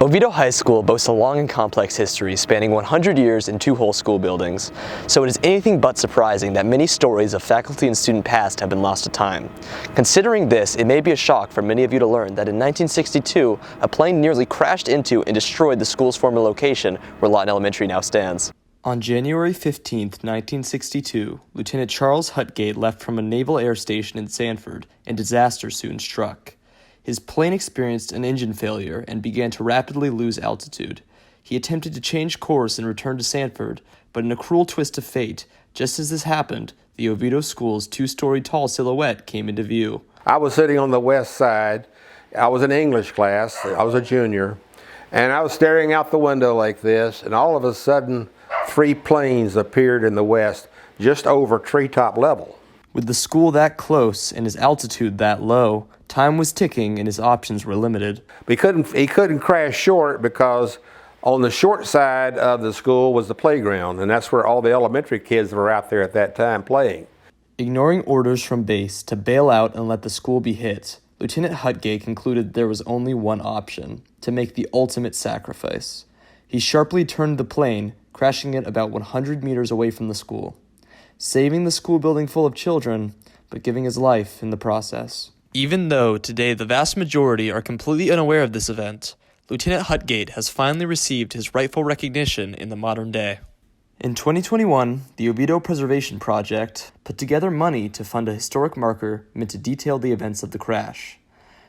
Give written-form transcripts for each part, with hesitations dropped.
Oviedo High School boasts a long and complex history spanning 100 years in two whole school buildings, so it is anything but surprising that many stories of faculty and student past have been lost to time. Considering this, it may be a shock for many of you to learn that in 1962, a plane nearly crashed into and destroyed the school's former location where Lawton Elementary now stands. On January 15, 1962, Lieutenant Charles Hodgate left from a naval air station in Sanford, and disaster soon struck. His plane experienced an engine failure and began to rapidly lose altitude. He attempted to change course and return to Sanford, but in a cruel twist of fate, just as this happened, the Oviedo School's two-story tall silhouette came into view. I was sitting on the west side. I was in English class. I was a junior. And I was staring out the window like this, and all of a sudden, 3 planes appeared in the west, just over treetop level. With the school that close and his altitude that low, time was ticking and his options were limited. He couldn't crash short because on the short side of the school was the playground, and that's where all the elementary kids were out there at that time playing. Ignoring orders from base to bail out and let the school be hit, Lieutenant Hodgate concluded there was only one option: to make the ultimate sacrifice. He sharply turned the plane, crashing it about 100 meters away from the school, saving the school building full of children, but giving his life in the process. Even though today the vast majority are completely unaware of this event, Lieutenant Hodgate has finally received his rightful recognition in the modern day. In 2021, the Oviedo Preservation Project put together money to fund a historic marker meant to detail the events of the crash.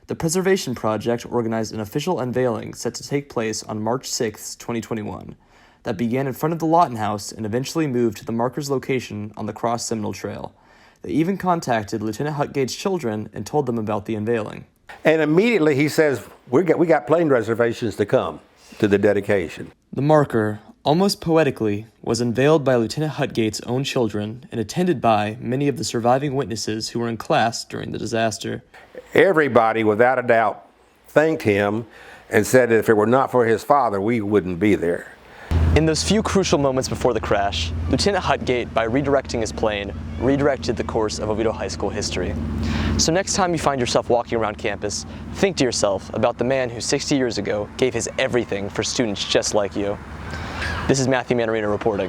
The Preservation Project organized an official unveiling set to take place on March 6, 2021, that began in front of the Lawton House and eventually moved to the marker's location on the Cross Seminole Trail. They even contacted Lieutenant Hodgate's children and told them about the unveiling. And immediately he says, we got plane reservations to come to the dedication. The marker, almost poetically, was unveiled by Lieutenant Hodgate's own children and attended by many of the surviving witnesses who were in class during the disaster. Everybody, without a doubt, thanked him and said that if it were not for his father, we wouldn't be there. In those few crucial moments before the crash, Lieutenant Hodgate, by redirecting his plane, redirected the course of Oviedo High School history. So next time you find yourself walking around campus, think to yourself about the man who 60 years ago gave his everything for students just like you. This is Mannarino reporting.